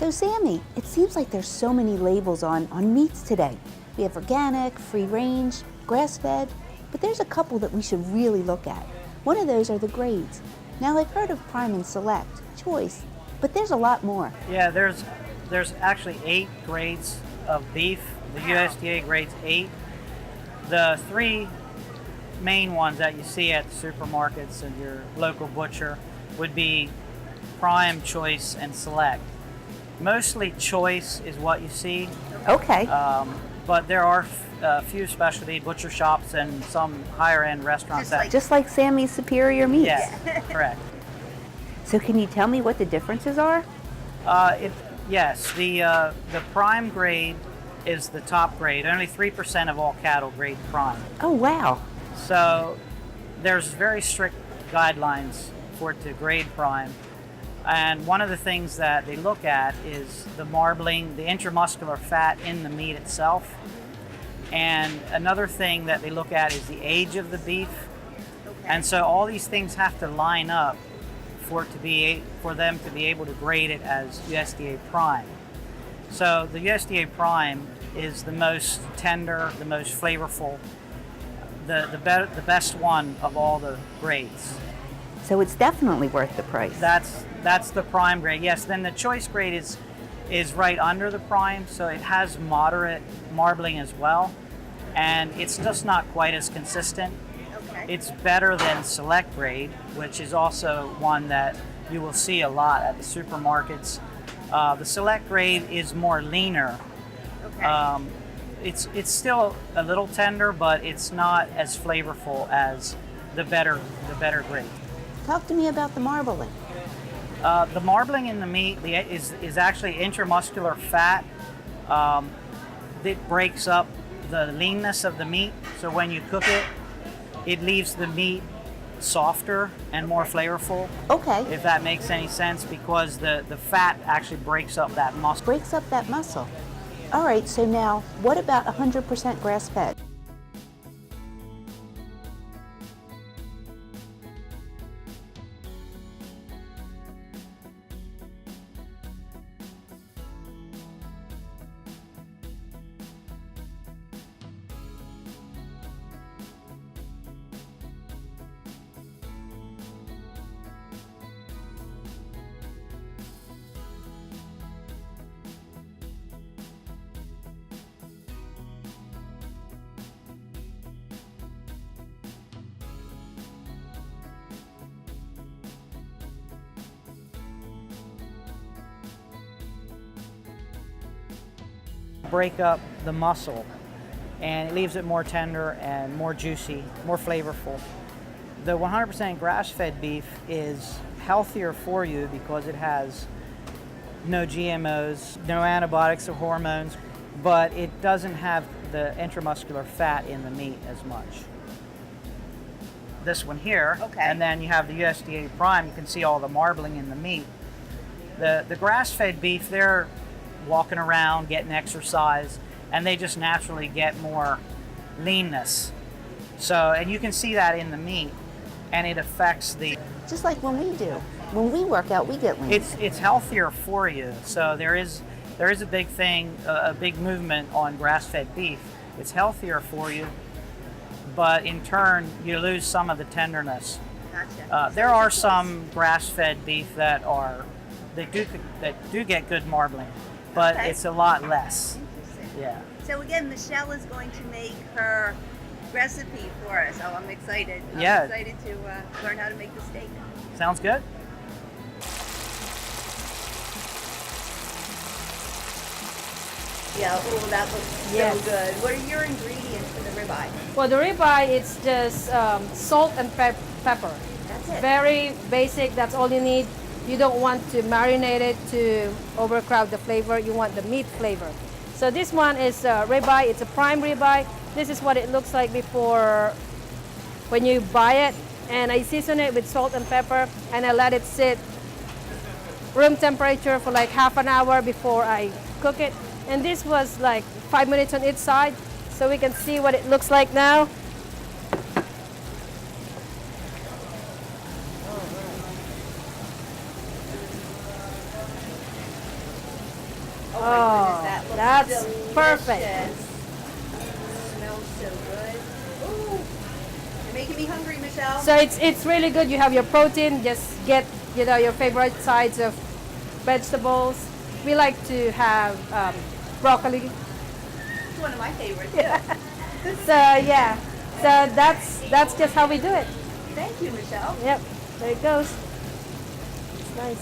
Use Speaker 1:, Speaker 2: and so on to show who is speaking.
Speaker 1: So Sammy, it seems like there's so many labels on meats today. We have organic, free range, grass-fed, but there's a couple that we should really look at. One of those are the grades. Now I've heard of Prime and Select, Choice, but there's a lot more.
Speaker 2: Yeah, there's actually 8 grades of beef. The USDA grades 8. The 3 main ones that you see at the supermarkets and your local butcher would be Prime, Choice, and Select. Mostly Choice is what you see.
Speaker 1: Okay.
Speaker 2: But there are a few specialty butcher shops and some higher end restaurants
Speaker 1: Just like Sammy's Superior Meats.
Speaker 2: Yeah, correct.
Speaker 1: So can you tell me what the differences are?
Speaker 2: Yes, the Prime grade is the top grade. Only 3% of all cattle grade Prime.
Speaker 1: Oh wow.
Speaker 2: So there's very strict guidelines for it to grade Prime. And one of the things that they look at is the marbling, the intramuscular fat in the meat itself. And another thing that they look at is the age of the beef. Okay. And so all these things have to line up for them to be able to grade it as USDA Prime. So the USDA Prime is the most tender, the most flavorful, the best one of all the grades.
Speaker 1: So it's definitely worth the price.
Speaker 2: That's the Prime grade. Yes, then the Choice grade is right under the Prime, so it has moderate marbling as well, and it's just not quite as consistent. Okay. It's better than Select grade, which is also one that you will see a lot at the supermarkets. The Select grade is more leaner. Okay. It's still a little tender, but it's not as flavorful as the better grade.
Speaker 1: Talk to me about the marbling.
Speaker 2: The marbling in the meat is actually intramuscular fat. It breaks up the leanness of the meat, so when you cook it, it leaves the meat softer and more flavorful. Okay. If that makes any sense, because the fat actually breaks up that muscle.
Speaker 1: Breaks up that muscle. All right, so now what about 100% grass-fed?
Speaker 2: Break up the muscle, and it leaves it more tender and more juicy, more flavorful. The 100% grass-fed beef is healthier for you because it has no GMOs, no antibiotics or hormones, but it doesn't have the intramuscular fat in the meat as much. This one here, okay. And then you have the USDA Prime. You can see all the marbling in the meat. The grass-fed beef, they're walking around, getting exercise, and they just naturally get more leanness. So, and you can see that in the meat, and it affects the...
Speaker 1: Just like when we do. When we work out, we get lean.
Speaker 2: It's healthier for you. So there is a big thing, a big movement on grass-fed beef. It's healthier for you, but in turn, you lose some of the tenderness. Gotcha. There are some grass-fed beef that do get good marbling, but okay. It's a lot less. Yeah.
Speaker 3: So again, Michelle is going to make her recipe for us. Oh, I'm excited. I'm excited to learn how to make the steak.
Speaker 2: Sounds good.
Speaker 3: Yeah, oh, that looks so good. What are your ingredients for the ribeye?
Speaker 4: Well, the ribeye, it's just salt and pepper.
Speaker 3: That's it.
Speaker 4: Very basic, that's all you need. You don't want to marinate it to overcrowd the flavor. You want the meat flavor. So this one is ribeye. It's a prime ribeye. This is what it looks like before when you buy it. And I season it with salt and pepper, and I let it sit room temperature for like half an hour before I cook it. And this was like 5 minutes on each side, so we can see what it looks like now.
Speaker 3: Oh my goodness, that looks
Speaker 4: that's
Speaker 3: delicious.
Speaker 4: perfect.
Speaker 3: Smells so good. Ooh, you're making me hungry, Michelle.
Speaker 4: So it's really good. You have your protein. Just get your favorite sides of vegetables. We like to have broccoli.
Speaker 3: It's one of my favorites. Yeah.
Speaker 4: So yeah, so that's just how we do it.
Speaker 3: Thank you, Michelle.
Speaker 4: Yep, there it goes. It's nice.